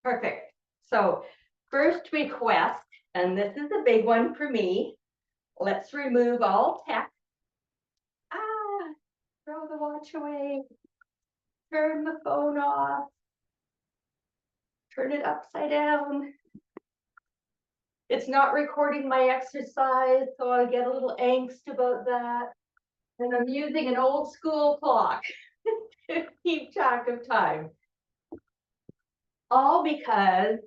Perfect. So first request, and this is a big one for me. Let's remove all tech. Throw the watch away. Turn the phone off. Turn it upside down. It's not recording my exercise, so I get a little angst about that. And I'm using an old school clock to keep track of time. All because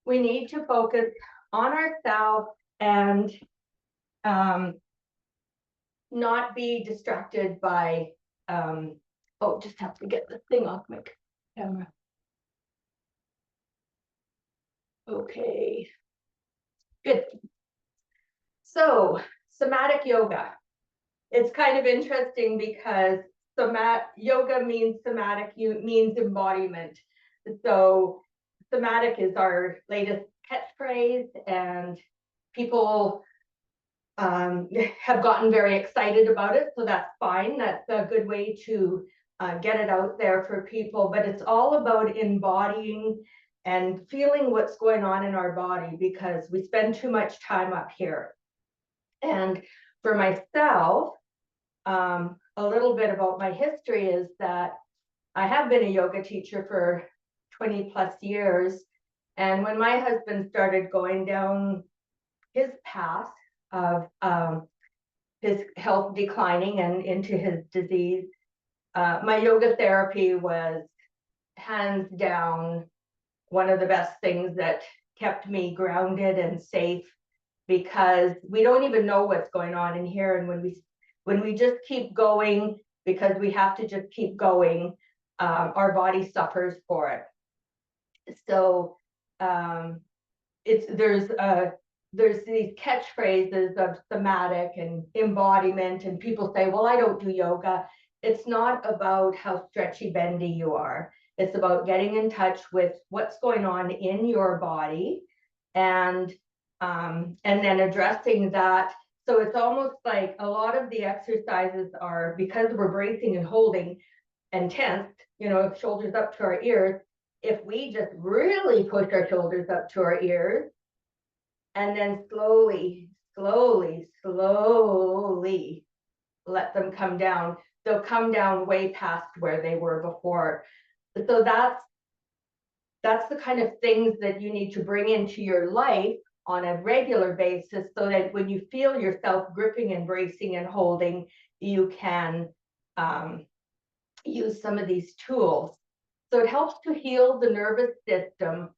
we need to focus on ourselves and not be distracted by, oh, just have to get the thing off my camera. Okay, good. So, somatic yoga. It's kind of interesting because yoga means somatic, means embodiment. So, somatic is our latest catchphrase, and people have gotten very excited about it, so that's fine. That's a good way to get it out there for people, but it's all about embodying and feeling what's going on in our body, because we spend too much time up here. And for myself, a little bit about my history is that I have been a yoga teacher for 20 plus years, and when my husband started going down his path of his health declining and into his disease, my yoga therapy was hands down one of the best things that kept me grounded and safe, because we don't even know what's going on in here. And when we just keep going because we have to just keep going, our body suffers for it. So there's these catchphrases of somatic and embodiment, and people say, well, I don't do yoga. It's not about how stretchy bendy you are. It's about getting in touch with what's going on in your body, and then addressing that. So it's almost like a lot of the exercises are, because we're bracing and holding and tense, shoulders up to our ears. If we just really push our shoulders up to our ears, and then slowly let them come down, they'll come down way past where they were before. So that's the kind of things that you need to bring into your life on a regular basis, so that when you feel yourself gripping and bracing and holding, you can use some of these tools. So it helps to heal the nervous system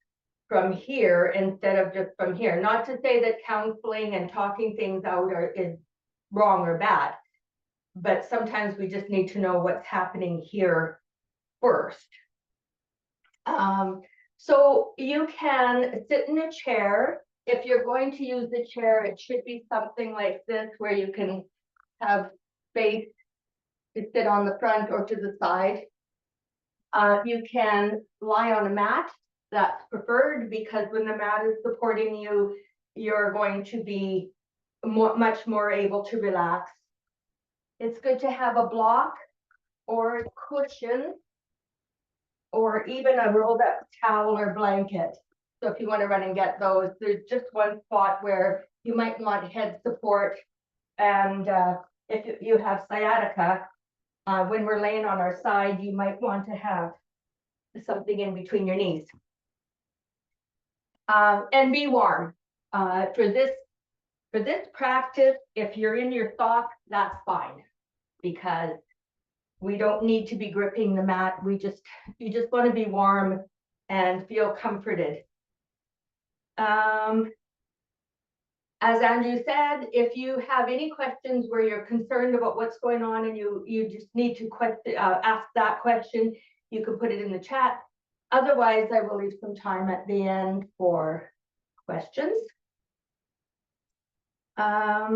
from here instead of just from here. Not to say that counseling and talking things out is wrong or bad, but sometimes we just need to know what's happening here first. So you can sit in a chair. If you're going to use the chair, it should be something like this, where you can have space to sit on the front or to the side. You can lie on a mat. That's preferred, because when the mat is supporting you, you're going to be much more able to relax. It's good to have a block or a cushion, or even a rolled up towel or blanket. So if you want to run and get those, there's just one spot where you might want head support. And if you have sciatica, when we're laying on our side, you might want to have something in between your knees. And be warm. For this practice, if you're in your socks, that's fine, because we don't need to be gripping the mat. You just want to be warm and feel comforted. As Andrew said, if you have any questions where you're concerned about what's going on and you just need to ask that question, you can put it in the chat. Otherwise, I will leave some time at the end for questions. Yeah,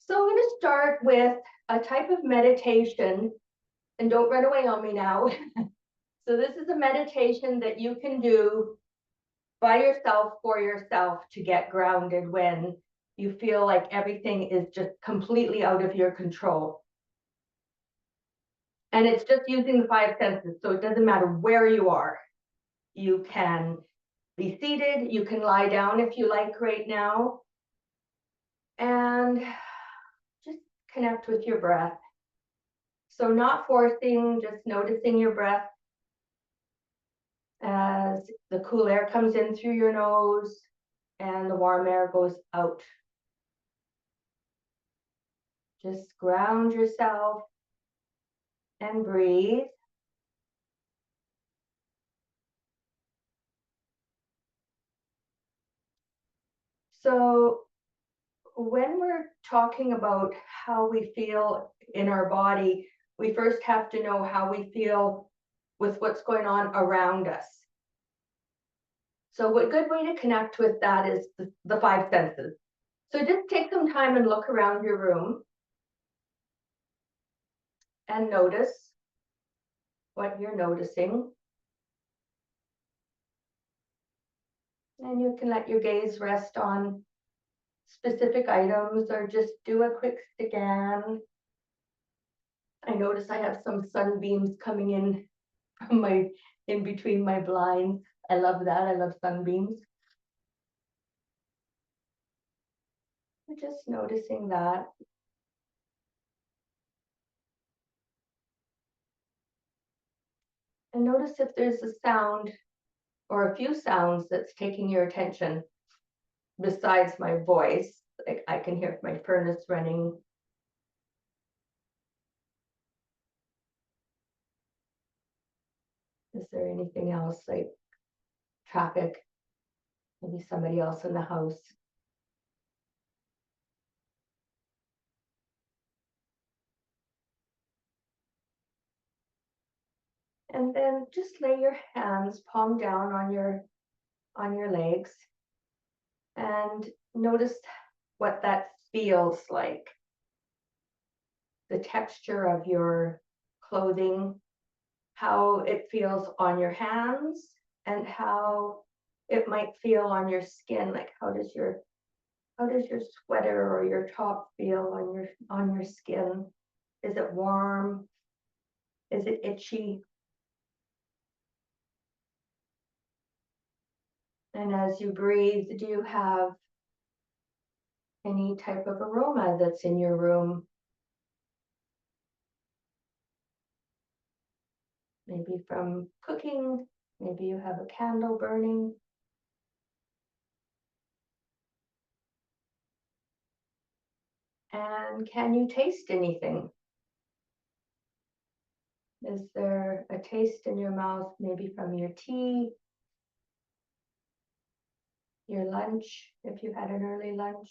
so I'm going to start with a type of meditation, and don't run away on me now. So this is a meditation that you can do by yourself, for yourself, to get grounded when you feel like everything is just completely out of your control. And it's just using the 5 senses, so it doesn't matter where you are. You can be seated, you can lie down if you like right now, and just connect with your breath. So not forcing, just noticing your breath as the cool air comes in through your nose and the warm air goes out. Just ground yourself and breathe. So when we're talking about how we feel in our body, we first have to know how we feel with what's going on around us. So a good way to connect with that is the five senses. So just take some time and look around your room and notice what you're noticing. And you can let your gaze rest on specific items or just do a quick scan. I notice I have some sunbeams coming in from in between my blinds. I love that. I love sunbeams. Just noticing that. And notice if there's a sound or a few sounds that's taking your attention besides my voice. Like I can hear my furnace running. Is there anything else like traffic? Maybe somebody else in the house. And then just lay your hands palm down on your legs and notice what that feels like. The texture of your clothing, how it feels on your hands, and how it might feel on your skin. Like how does your sweater or your top feel on your skin? Is it warm? Is it itchy? And as you breathe, do you have any type of aroma that's in your room? Maybe from cooking, maybe you have a candle burning. And can you taste anything? Is there a taste in your mouth, maybe from your tea, your lunch, if you had an early lunch?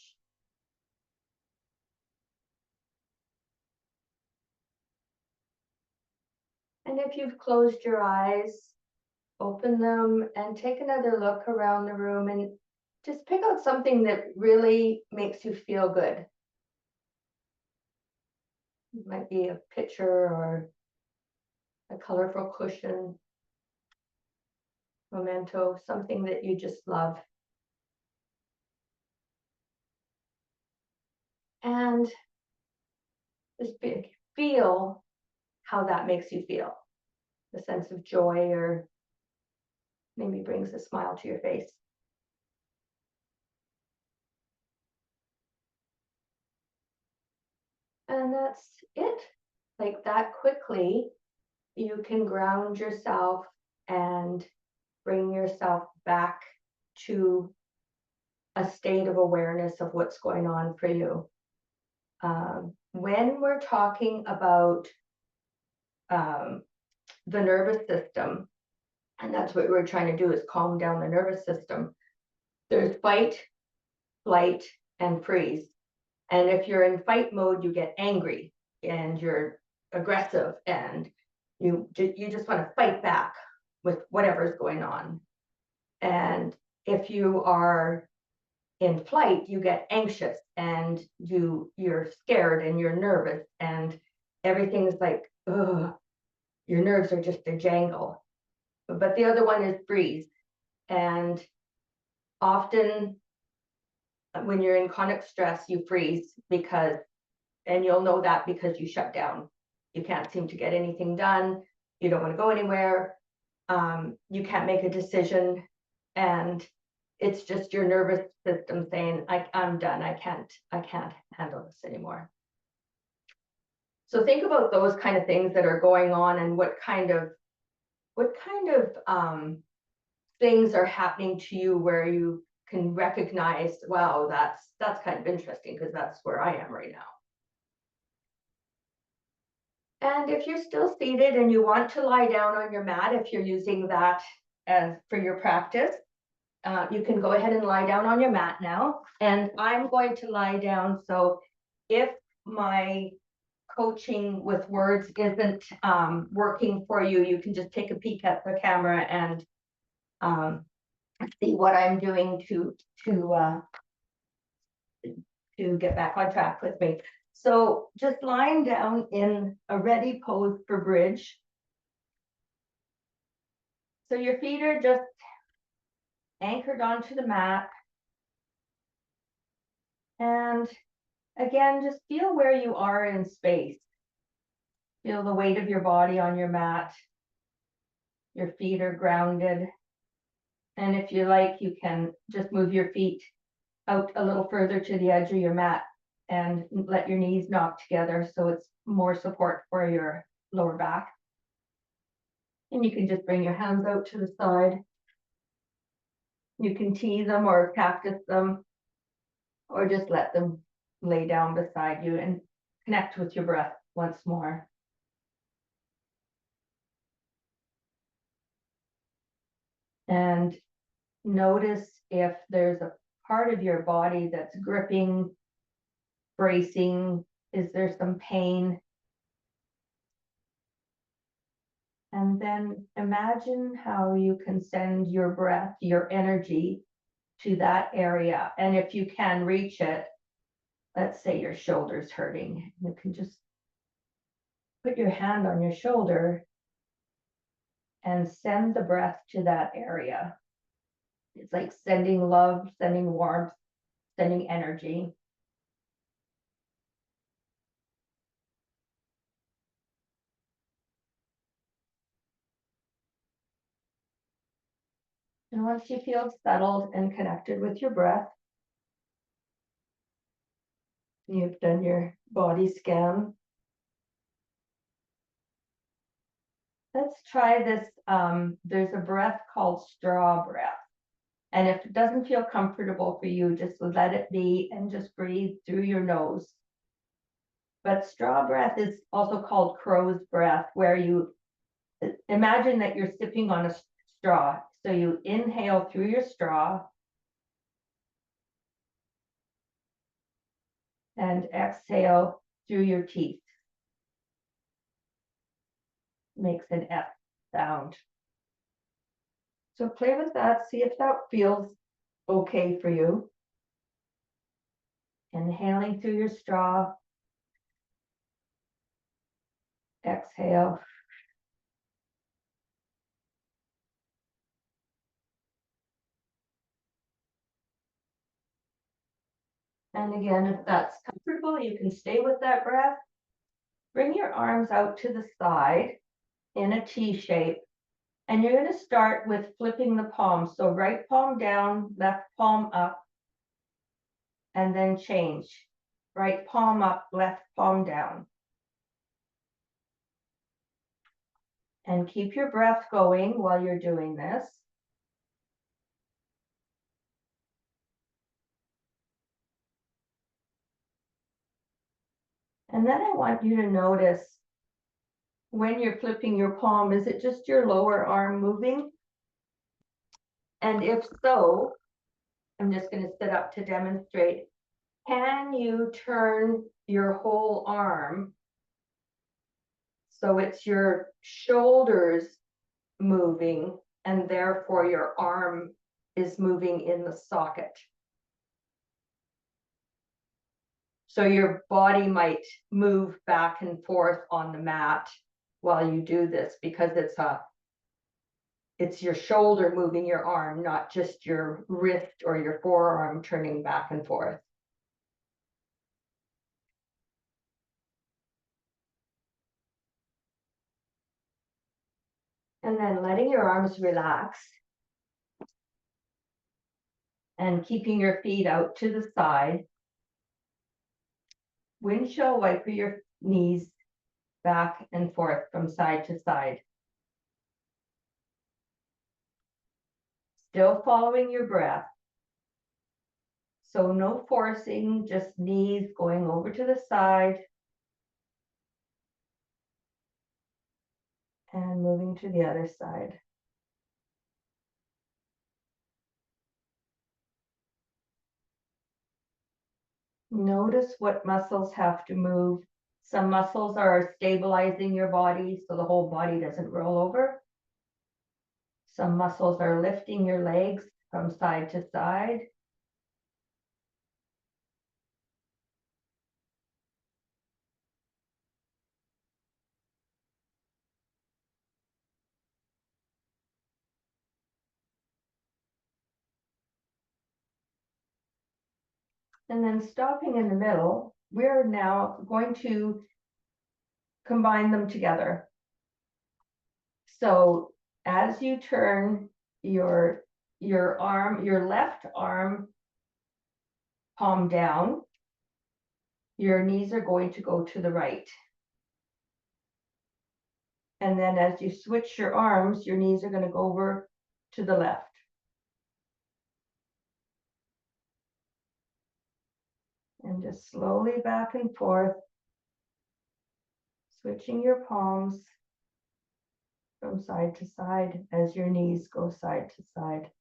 And if you've closed your eyes, open them and take another look around the room and just pick out something that really makes you feel good. It might be a picture or a colorful cushion, memento, something that you just love. And just feel how that makes you feel. A sense of joy or maybe brings a smile to your face. And that's it. Like that quickly, you can ground yourself and bring yourself back to a state of awareness of what's going on for you. When we're talking about the nervous system, and that's what we're trying to do, is calm down the nervous system. There's fight, flight, and freeze. And if you're in fight mode, you get angry and you're aggressive and you just want to fight back with whatever's going on. And if you are in flight, you get anxious and you're scared and you're nervous and everything's like, ugh, your nerves are just a jangle. But the other one is freeze. And often when you're in chronic stress, you freeze and you'll know that because you shut down. You can't seem to get anything done. You don't want to go anywhere. you can't make a decision, and it's just your nervous system saying, I'm done, I can't handle this anymore. So think about those kind of things that are going on, and what kind of things are happening to you where you can recognize, wow, that's kind of interesting, because that's where I am right now. And if you're still seated and you want to lie down on your mat, if you're using that as for your practice, you can go ahead and lie down on your mat now. And I'm going to lie down, so if my coaching with words isn't working for you, you can just take a peek at the camera and see what I'm doing to get back on track with me. So just lying down in a ready pose for bridge. So your feet are just anchored onto the mat. And again, just feel where you are in space. Feel the weight of your body on your mat. Your feet are grounded. And if you like, you can just move your feet out a little further to the edge of your mat and let your knees knock together, so it's more support for your lower back. And you can just bring your hands out to the side. You can tease them or cactus them, or just let them lay down beside you, and connect with your breath once more. And notice if there's a part of your body that's gripping, bracing. Is there some pain? And then imagine how you can send your breath, your energy to that area. And if you can reach it, let's say your shoulder's hurting, you can just put your hand on your shoulder and send the breath to that area. It's like sending love, sending warmth, sending energy. And once you feel settled and connected with your breath, you've done your body scan. Let's try this. There's a breath called straw breath. And if it doesn't feel comfortable for you, just let it be and just breathe through your nose. But straw breath is also called crow's breath, where you imagine that you're sipping on a straw. So you inhale through your straw and exhale through your teeth. Makes an F sound. So play with that, see if that feels okay for you. Inhaling through your straw. Exhale. And again, if that's comfortable, you can stay with that breath. Bring your arms out to the side in a T shape. And you're going to start with flipping the palms. So right palm down, left palm up, and then change. Right palm up, left palm down. And keep your breath going while you're doing this. And then I want you to notice when you're flipping your palm, is it just your lower arm moving? And if so, I'm just going to sit up to demonstrate. Can you turn your whole arm so it's your shoulders moving, and therefore your arm is moving in the socket? So your body might move back and forth on the mat while you do this, because it's your shoulder moving your arm, not just your wrist or your forearm turning back and forth. And then letting your arms relax. And keeping your feet out to the side. Windshield wiper your knees back and forth from side to side. Still following your breath. So no forcing, just knees going over to the side. And moving to the other side. Notice what muscles have to move. Some muscles are stabilizing your body so the whole body doesn't roll over. Some muscles are lifting your legs from side to side. And then stopping in the middle, we're now going to combine them together. So as you turn your arm, your left arm palm down, your knees are going to go to the right. And then as you switch your arms, your knees are going to go over to the left. And just slowly back and forth, switching your palms from side to side as your knees go side to side.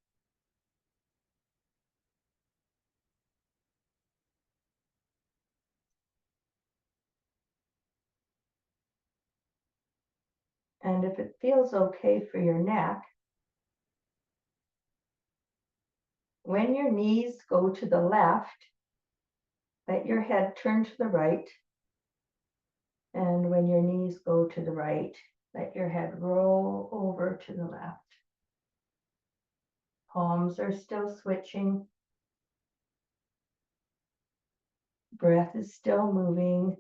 And if it feels okay for your neck, when your knees go to the left, let your head turn to the right. And when your knees go to the right, let your head roll over to the left. Palms are still switching. Breath is still moving.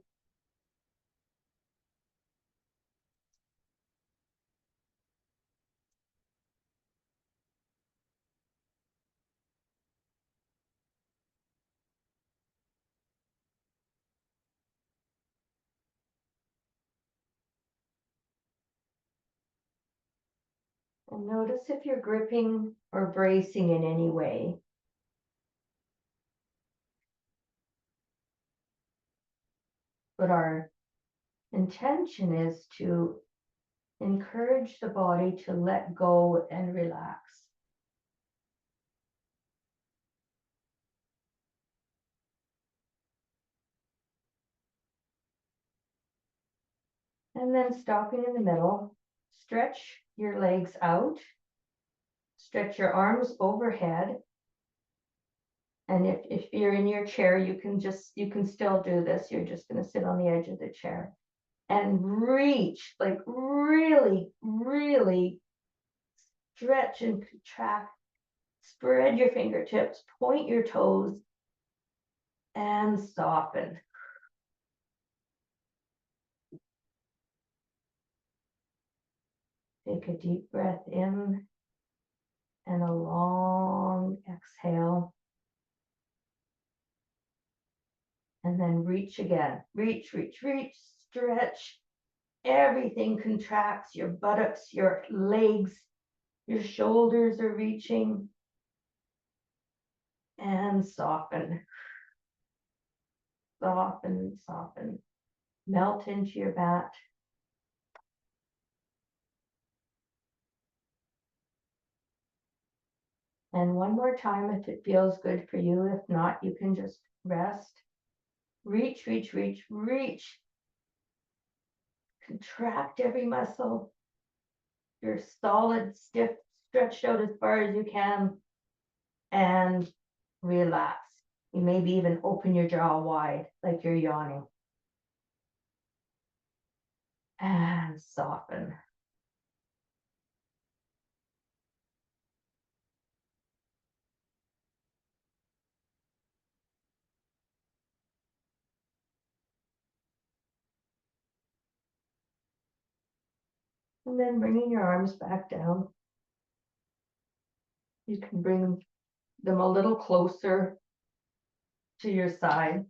And notice if you're gripping or bracing in any way. But our intention is to encourage the body to let go and relax. And then stopping in the middle, stretch your legs out, stretch your arms overhead. And if you're in your chair, you can still do this. You're just going to sit on the edge of the chair and reach, like really, really stretch and contract. Spread your fingertips, point your toes, and soften. Take a deep breath in and a long exhale. And then reach again. Reach, reach, reach, stretch. Everything contracts, your buttocks, your legs, your shoulders are reaching. And soften. Soften, soften. Melt into your mat. And one more time if it feels good for you. If not, you can just rest. Reach, reach, reach, reach. Contract every muscle. You're solid, stiff, stretched out as far as you can. And relax. You maybe even open your jaw wide, like you're yawning. And soften. And then bringing your arms back down. You can bring them a little closer to your side.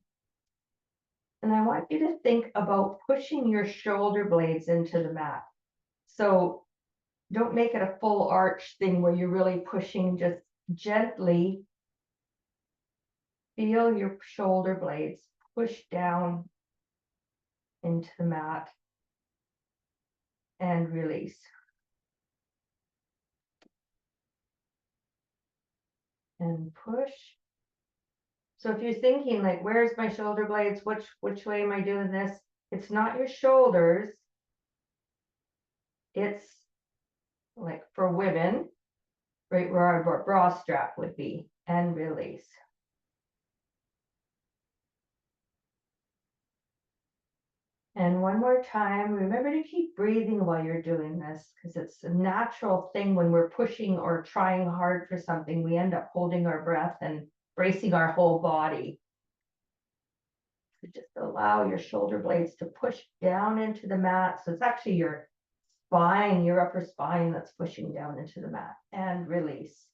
And I want you to think about pushing your shoulder blades into the mat. So don't make it a full arch thing where you're really pushing, just gently feel your shoulder blades push down into the mat and release. And push. So if you're thinking like, where's my shoulder blades? Which way am I doing this? It's not your shoulders. It's like for women, right where our bra strap would be, and release. And one more time, remember to keep breathing while you're doing this, because it's a natural thing when we're pushing or trying hard for something, we end up holding our breath and bracing our whole body. So just allow your shoulder blades to push down into the mat. So it's actually your spine, your upper spine that's pushing down into the mat, and release.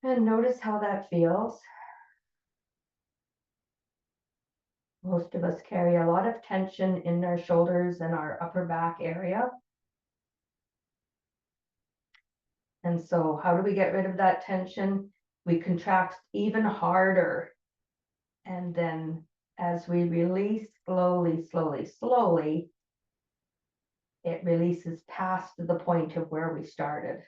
And notice how that feels. Most of us carry a lot of tension in our shoulders and our upper back area. And so how do we get rid of that tension? We contract even harder. And then as we release slowly, slowly, slowly, it releases past the point of where we started.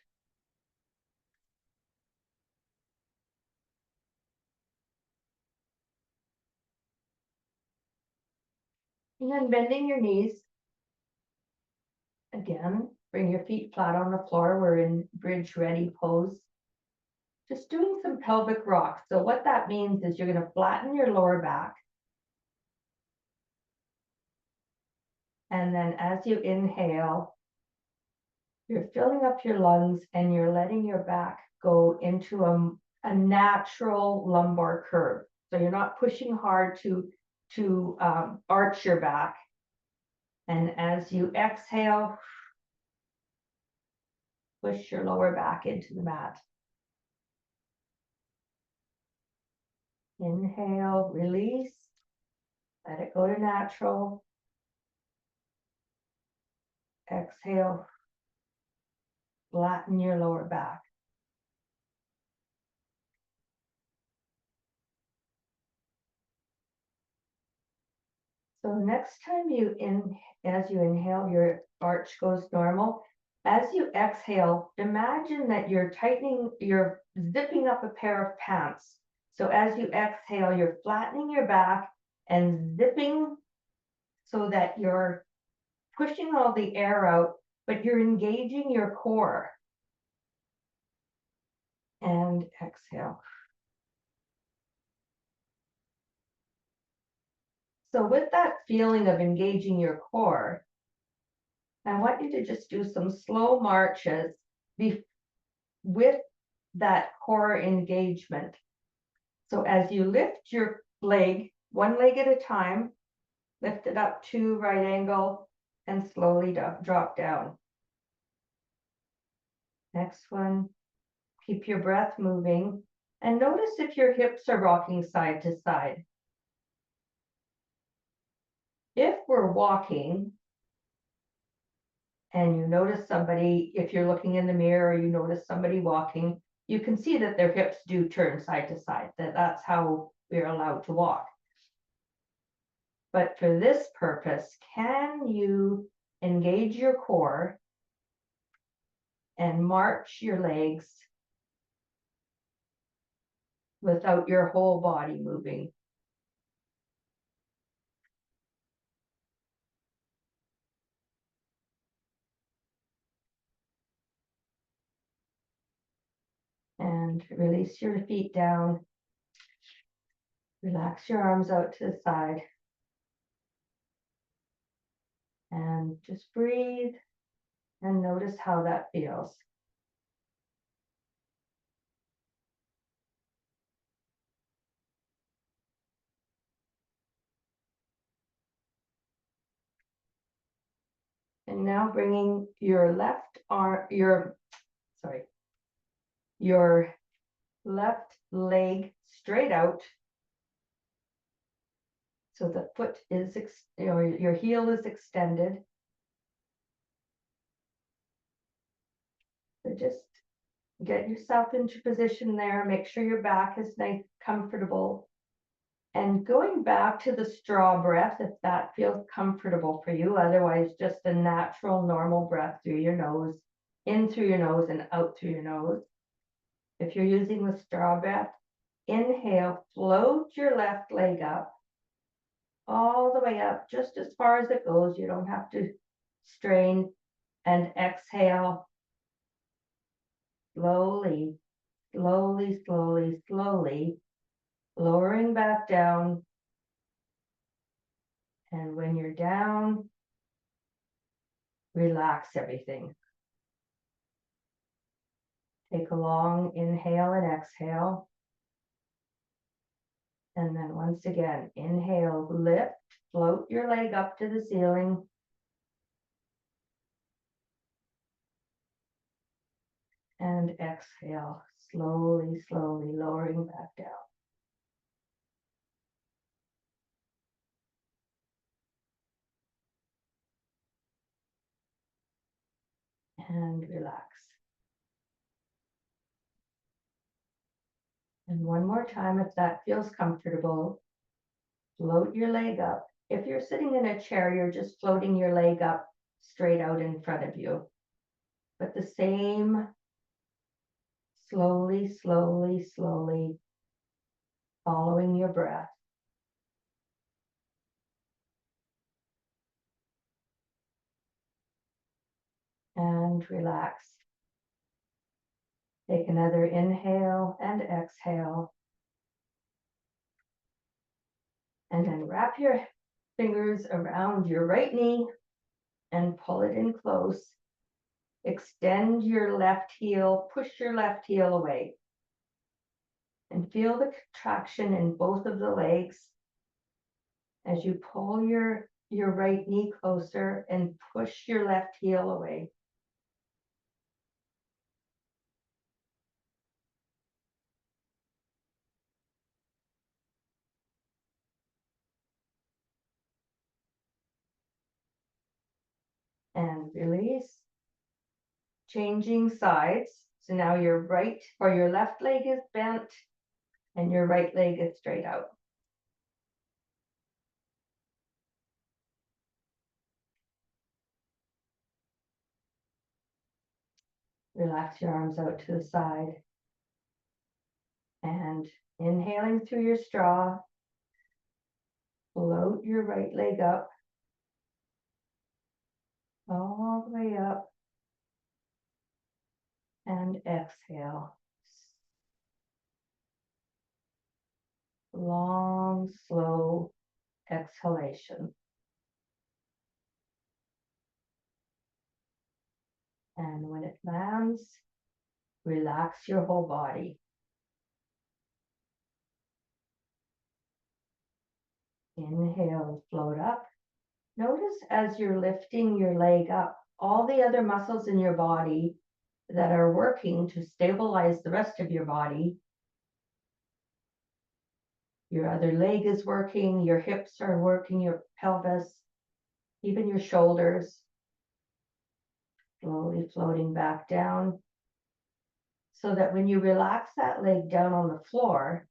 And then bending your knees. Again, bring your feet flat on the floor. We're in bridge ready pose. Just doing some pelvic rocks. So what that means is you're going to flatten your lower back. And then as you inhale, you're filling up your lungs and you're letting your back go into a natural lumbar curve. So you're not pushing hard to arch your back. And as you exhale, push your lower back into the mat. Inhale, release, let it go to natural. Exhale, flatten your lower back. So next time as you inhale, your arch goes normal. As you exhale, imagine that you're zipping up a pair of pants. So as you exhale, you're flattening your back and zipping so that you're pushing all the air out, but you're engaging your core. And exhale. So with that feeling of engaging your core, I want you to just do some slow marches with that core engagement. So as you lift your leg, one leg at a time, lift it up to right angle and slowly drop down. Next one, keep your breath moving and notice if your hips are rocking side to side. If we're walking and you notice somebody, if you're looking in the mirror, you notice somebody walking, you can see that their hips do turn side to side, that's how we're allowed to walk. But for this purpose, can you engage your core and march your legs without your whole body moving? And release your feet down. Relax your arms out to the side. And just breathe and notice how that feels. And now bringing your left arm, your left leg straight out. So the foot is, your heel is extended. So just get yourself into position there. Make sure your back is nice, comfortable. And going back to the straw breath, if that feels comfortable for you, otherwise just a natural, normal breath through your nose, in through your nose and out through your nose. If you're using the straw breath, inhale, float your left leg up, all the way up, just as far as it goes. You don't have to strain. And exhale, slowly, slowly, slowly, slowly, lowering back down. And when you're down, relax everything. Take a long inhale and exhale. And then once again, inhale, lift, float your leg up to the ceiling. And exhale, slowly, slowly lowering back down. And relax. And one more time, if that feels comfortable, float your leg up. If you're sitting in a chair, you're just floating your leg up straight out in front of you. But the same, slowly, slowly, slowly, following your breath. And relax. Take another inhale and exhale. And then wrap your fingers around your right knee and pull it in close. Extend your left heel, push your left heel away. And feel the contraction in both of the legs as you pull your right knee closer and push your left heel away. And release. Changing sides. So now your right or your left leg is bent and your right leg is straight out. Relax your arms out to the side. And inhaling through your straw, float your right leg up, all the way up, and exhale. Long, slow exhalation. And when it lands, relax your whole body. Inhale, float up. Notice as you're lifting your leg up, all the other muscles in your body that are working to stabilize the rest of your body. Your other leg is working, your hips are working, your pelvis, even your shoulders. Slowly floating back down, so that when you relax that leg down on the floor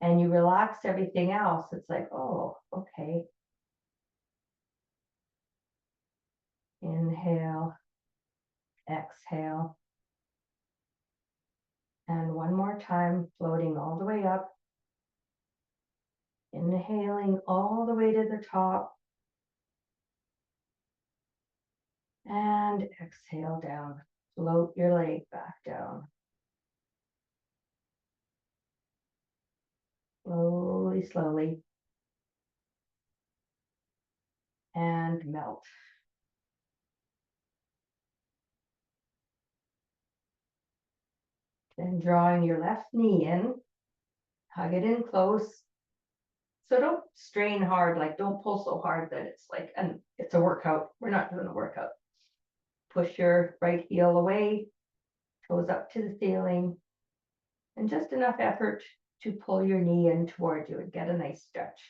and you relax everything else, it's like, oh, okay. Inhale, exhale. And one more time, floating all the way up. Inhaling all the way to the top. And exhale down. Float your leg back down. Slowly, slowly. And melt. Then drawing your left knee in, hug it in close, So don't strain hard, like don't pull so hard that it's like, and it's a workout. We're not doing a workout. Push your right heel away, toes up to the ceiling, and just enough effort to pull your knee in toward you and get a nice stretch.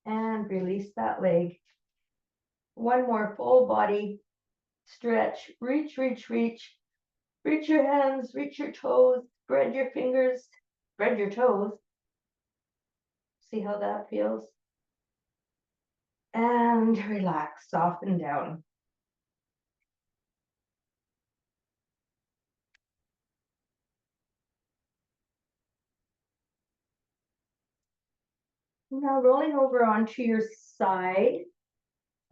And release that leg. One more full body stretch. Reach, reach, reach. Reach your hands, reach your toes, spread your fingers, spread your toes. See how that feels? And relax, soften down. Now rolling over onto your side.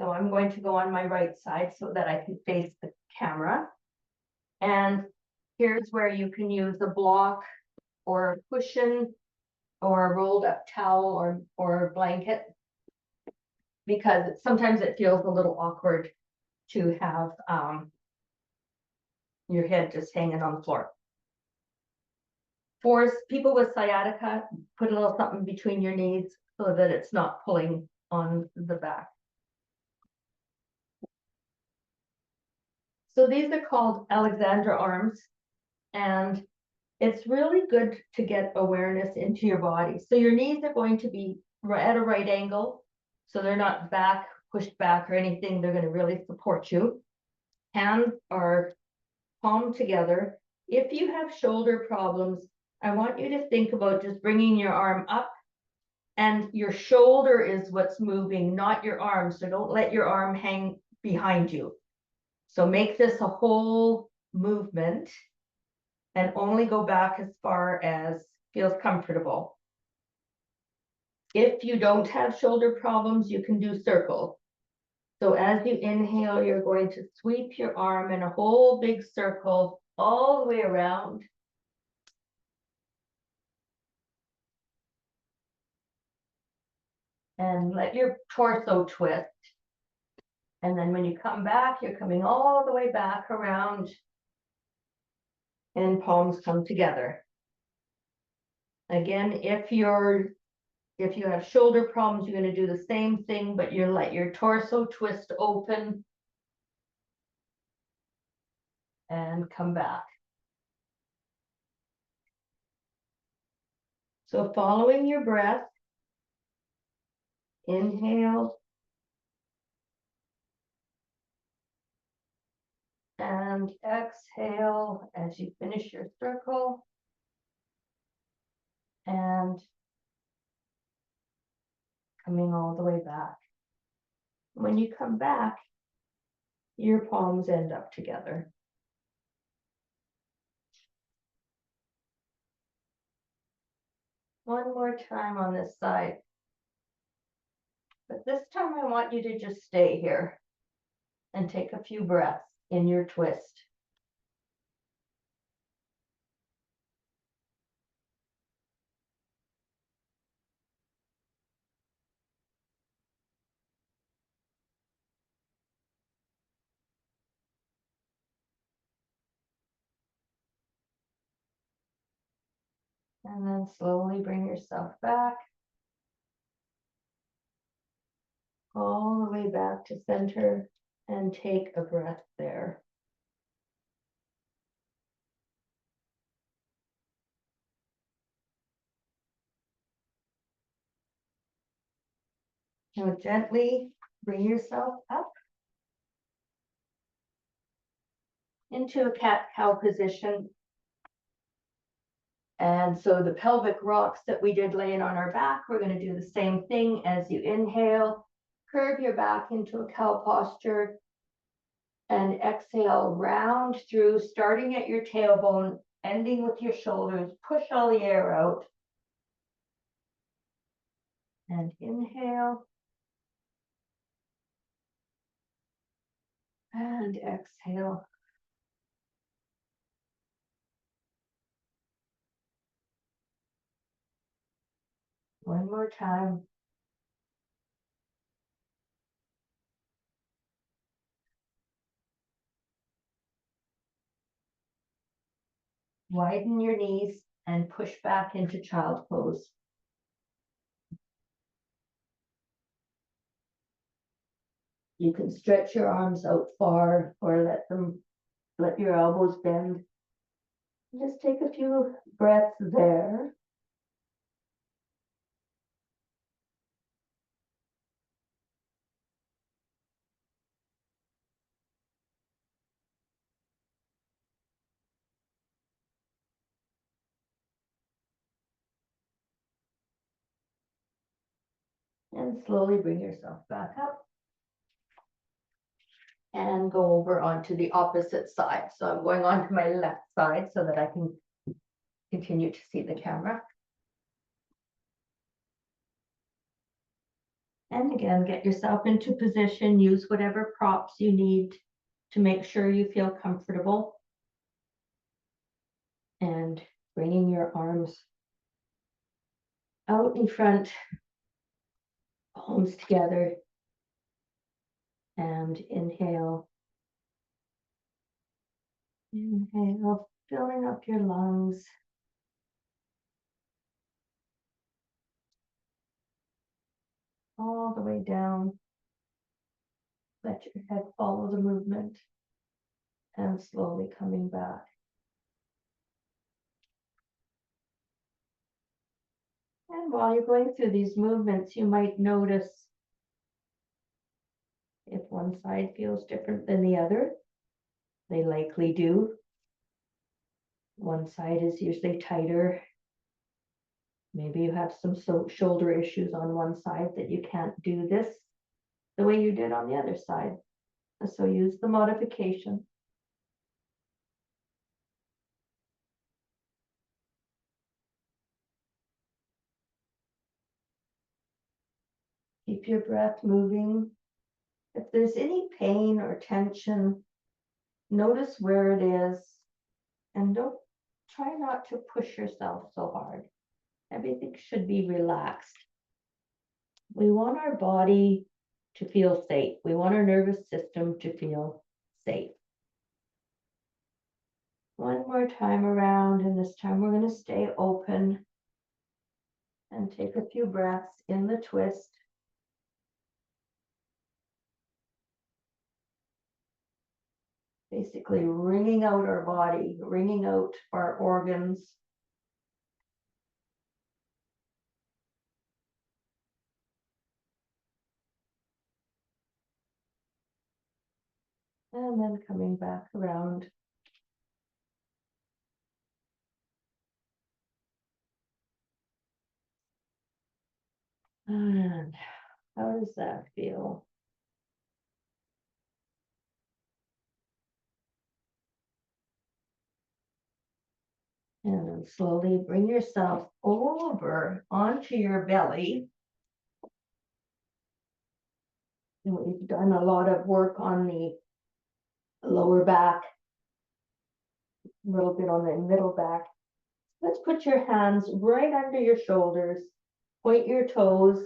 So I'm going to go on my right side so that I can face the camera. And here's where you can use a block or a cushion or a rolled up towel or blanket, because sometimes it feels a little awkward to have your head just hanging on the floor. For people with sciatica, put a little something between your knees so that it's not pulling on the back. So these are called Alexandra arms, and it's really good to get awareness into your body. So your knees are going to be at a right angle, so they're not back, pushed back or anything. They're going to really support you. Hands are palm together. If you have shoulder problems, I want you to think about just bringing your arm up, and your shoulder is what's moving, not your arm. So don't let your arm hang behind you. So make this a whole movement and only go back as far as feels comfortable. If you don't have shoulder problems, you can do circles. So as you inhale, you're going to sweep your arm in a whole big circle all the way around. And let your torso twist. And then when you come back, you're coming all the way back around and palms come together. Again, if you have shoulder problems, you're going to do the same thing, but you let your torso twist open and come back. So following your breath, inhale and exhale as you finish your circle, and coming all the way back. When you come back, your palms end up together. One more time on this side. But this time I want you to just stay here and take a few breaths in your twist. And then slowly bring yourself back. All the way back to center and take a breath there. Now gently bring yourself up into a cat-cow position. And so the pelvic rocks that we did laying on our back, we're going to do the same thing. As you inhale, curve your back into a cow posture, and exhale, round through, starting at your tailbone, ending with your shoulders. Push all the air out. And inhale. And exhale. One more time. Widen your knees and push back into child pose. You can stretch your arms out far or let your elbows bend. Just take a few breaths there. And slowly bring yourself back up. And go over onto the opposite side. So I'm going on to my left side so that I can continue to see the camera. And again, get yourself into position, use whatever props you need to make sure you feel comfortable. And bringing your arms out in front, palms together, and inhale. Inhale, filling up your lungs. All the way down. Let your head follow the movement. And slowly coming back. And while you're going through these movements, you might notice if one side feels different than the other. They likely do. One side is usually tighter. Maybe you have some shoulder issues on one side that you can't do this the way you did on the other side. So use the modification. Keep your breath moving. If there's any pain or tension, notice where it is and try not to push yourself so hard. Everything should be relaxed. We want our body to feel safe. We want our nervous system to feel safe. One more time around, and this time we're going to stay open and take a few breaths in the twist. Basically wringing out our body, wringing out our organs. And then coming back around. And how does that feel? And then slowly bring yourself over onto your belly. And we've done a lot of work on the lower back, a little bit on the middle back. Let's put your hands right under your shoulders, point your toes,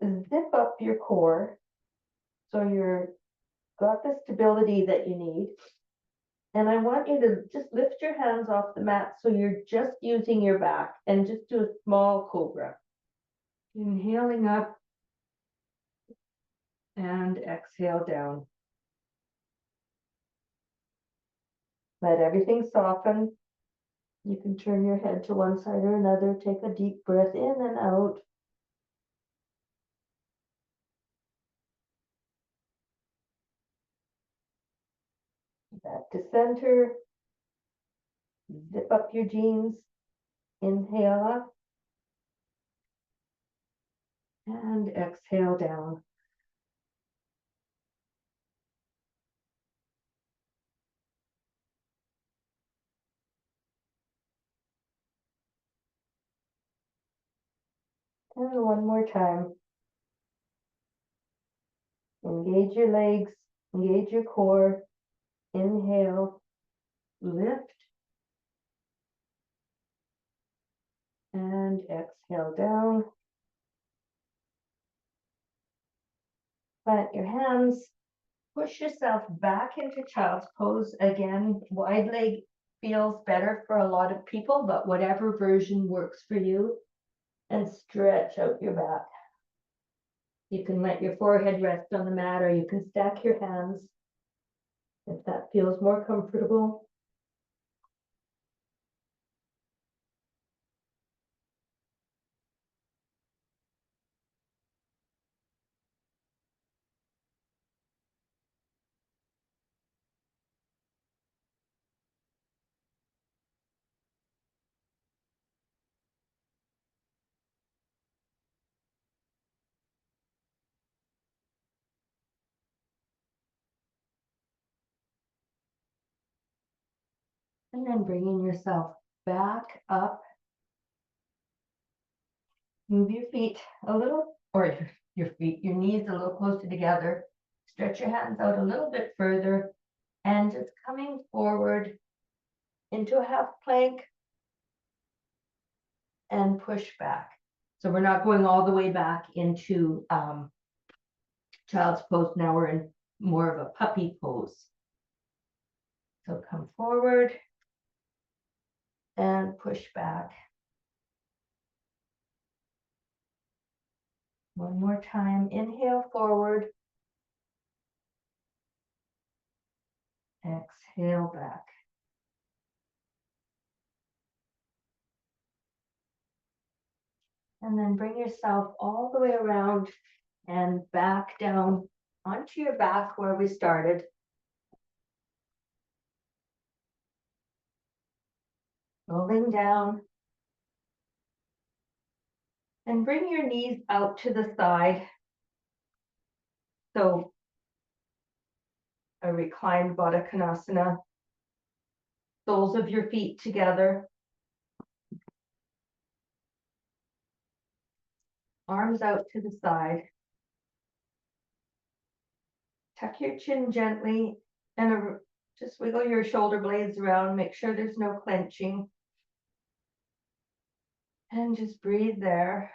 zip up your core so you're got the stability that you need. And I want you to just lift your hands off the mat so you're just using your back and just do a small cobra. Inhaling up and exhale down. Let everything soften. You can turn your head to one side or another. Take a deep breath in and out. Back to center. Zip up your jeans. Inhale up. And exhale down. And one more time. Engage your legs. Engage your core. Inhale. Lift. And exhale down. Plant your hands. Push yourself back into child's pose. Again, wide leg feels better for a lot of people, but whatever version works for you. And stretch out your back. You can let your forehead rest on the mat, or you can stack your hands if that feels more comfortable. And then bringing yourself back up. Move your feet a little, or your knees a little closer together. Stretch your hands out a little bit further, and just coming forward into a half plank and push back. So we're not going all the way back into child's pose. Now we're in more of a puppy pose. So come forward and push back. One more time. Inhale forward. Exhale back. And then bring yourself all the way around and back down onto your back where we started. Rolling down. And bring your knees out to the side. So a reclined Baddha Konasana. Soles of your feet together. Arms out to the side. Tuck your chin gently and just wiggle your shoulder blades around. Make sure there's no clenching. And just breathe there.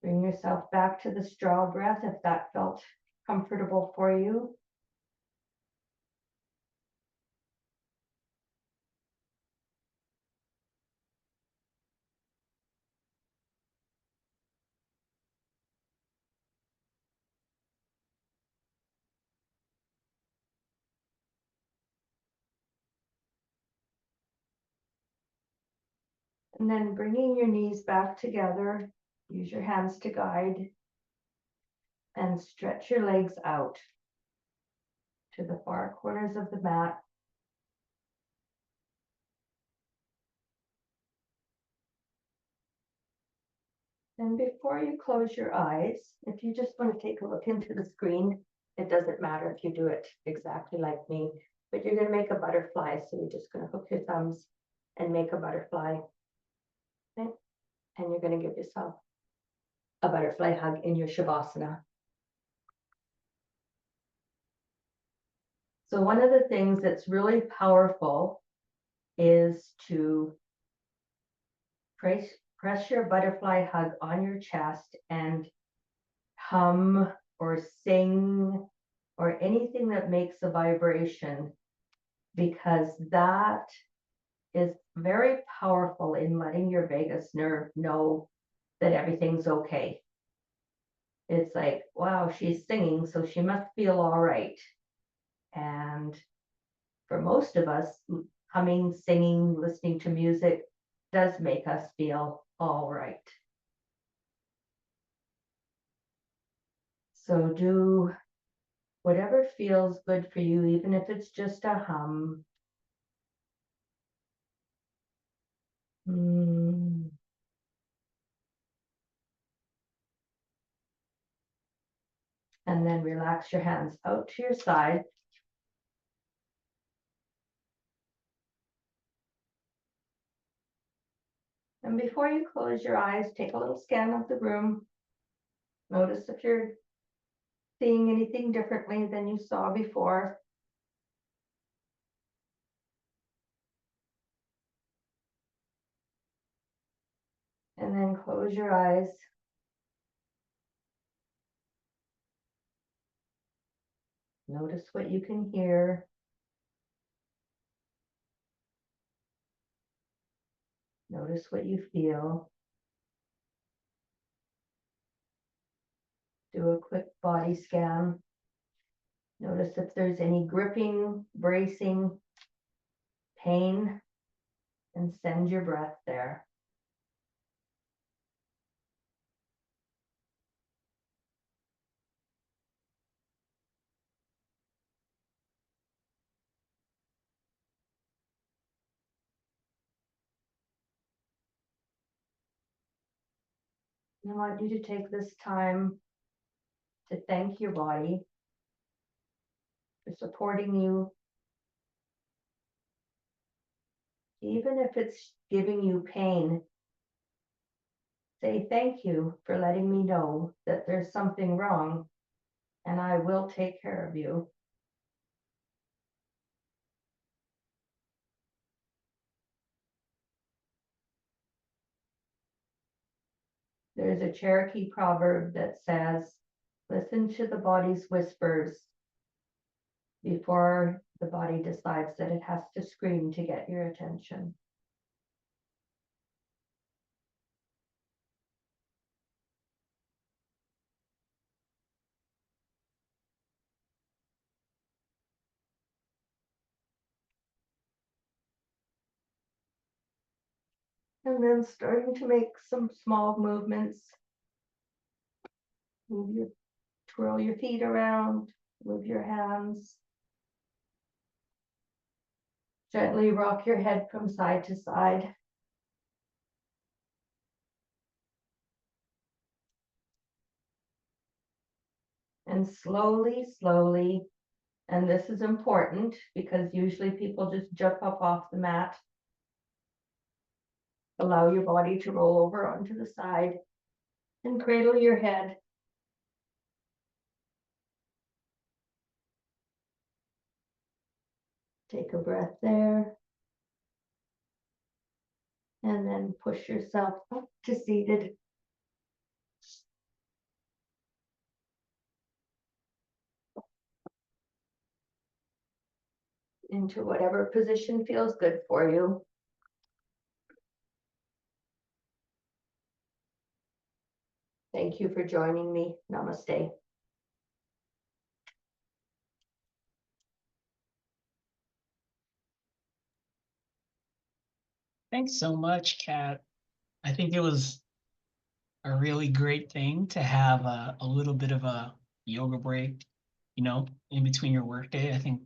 Bring yourself back to the straw breath if that felt comfortable for you. And then bringing your knees back together, use your hands to guide, and stretch your legs out to the far corners of the mat. And before you close your eyes, if you just want to take a look into the screen, it doesn't matter if you do it exactly like me, but you're going to make a butterfly. So you're just going to hook your thumbs and make a butterfly. Okay? And you're going to give yourself a butterfly hug in your Shavasana. So one of the things that's really powerful is to press your butterfly hug on your chest and hum or sing or anything that makes a vibration, because that is very powerful in letting your vagus nerve know that everything's okay. It's like, wow, she's singing, so she must feel all right. And for most of us, humming, singing, listening to music does make us feel all right. So do whatever feels good for you, even if it's just a hum. And then relax your hands out to your side. And before you close your eyes, take a little scan of the room. Notice if you're seeing anything differently than you saw before. And close your eyes. Notice what you can hear. Notice what you feel. Do a quick body scan. Notice if there's any gripping, bracing, pain, and send your breath there. I want you to take this time to thank your body for supporting you. Even if it's giving you pain, say thank you for letting me know that there's something wrong and I will take care of you. There's a Cherokee proverb that says, listen to the body's whispers before the body decides that it has to scream to get your attention. And then starting to make some small movements. Twirl your feet around, move your hands. Gently rock your head from side to side. And slowly, slowly, and this is important because usually people just jump up off the mat. Allow your body to roll over onto the side and cradle your head. Take a breath there. And then push yourself up to seated. Into whatever position feels good for you. Thank you for joining me. Namaste. Thanks so much, Kat. I think it was a really great thing to have a little bit of a yoga break, in between your workday. I think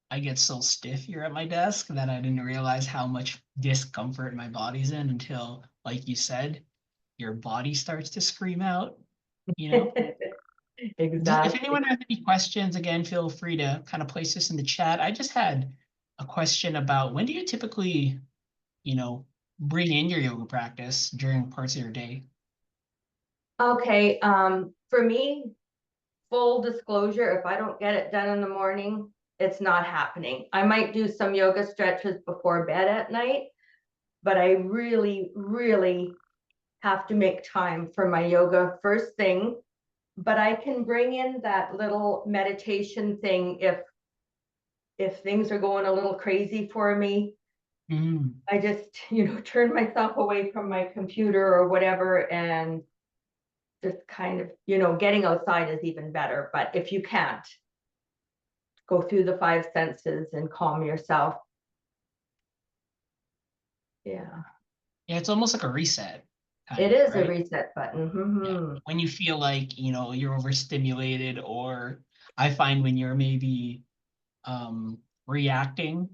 I get so stiff here at my desk that I didn't realize how much discomfort my body's in until, like you said, your body starts to scream out, you know? If Exactly. anyone has any questions, again, feel free to kind of place this in the chat. I just had a question about when do you typically, you know, bring in your yoga practice during parts of your day? Okay, for me, full disclosure, if I don't get it done in the morning, it's not happening. I might do some yoga stretches before bed at night, but I really, really have to make time for my yoga first thing. But I can bring in that little meditation thing if things are going a little crazy for me. Mm. I just, turn myself away from my computer or whatever and just kind of, getting outside is even better. But if you can't, go through the five senses and calm yourself. Yeah. Yeah, it's almost like a reset, It kind of, is a right? reset button. Yeah. Mm-hmm. When you feel like, you're overstimulated, or I find when you're maybe reacting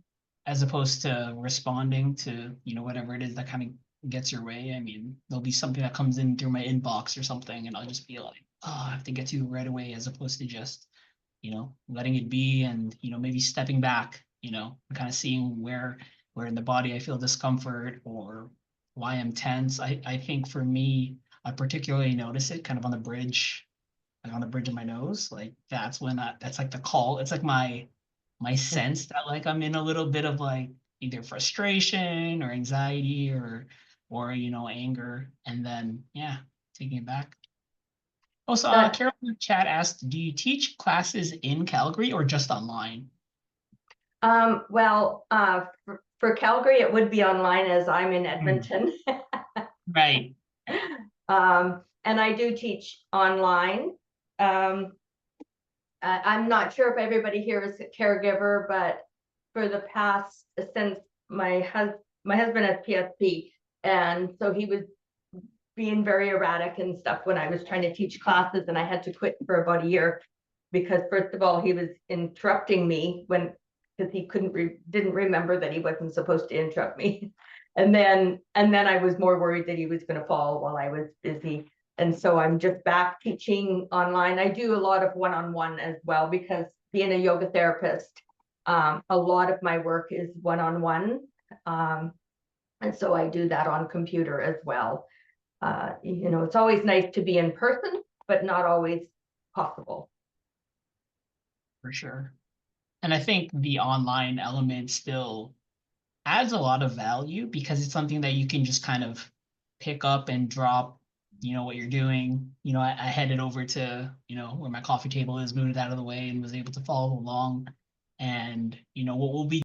as opposed to responding to, whatever it is that kind of gets your way. I mean, there'll be something that comes in through my inbox or something, and I'll just be like, oh, I have to get to it right away, as opposed to just, letting it be and, maybe stepping back, and kind of seeing where in the body I feel discomfort or why I'm tense. I think for me, I particularly notice it kind of on the bridge, like on the bridge of my nose. Like that's like the call. It's like my sense that like I'm in a little bit of like either frustration or anxiety or or anger, and then yeah, taking it back. Also, That, Carol in the chat asked, do you teach classes in Calgary or just online? well, for Calgary, it would be online as I'm in Edmonton. Right. And I do teach online. I'm not sure if everybody here is a caregiver, but for the past, since my husband has PSP, and so he was being very erratic and stuff when I was trying to teach classes, and I had to quit for about a year because first of all, he was interrupting me because he didn't remember that he wasn't supposed to interrupt me. And then I was more worried that he was going to fall while I was busy. And so I'm just back teaching online. I do a lot of one-on-one as well, because being a yoga therapist, a lot of my work is one-on-one. And so I do that on computer as well. It's always nice to be in person, but not always possible. For sure. And I think the online element still adds a lot of value because it's something that you can just kind of pick up and drop, what you're doing. I headed over to, where my coffee table is, moved it out of the way and was able to follow along. And, what we'll be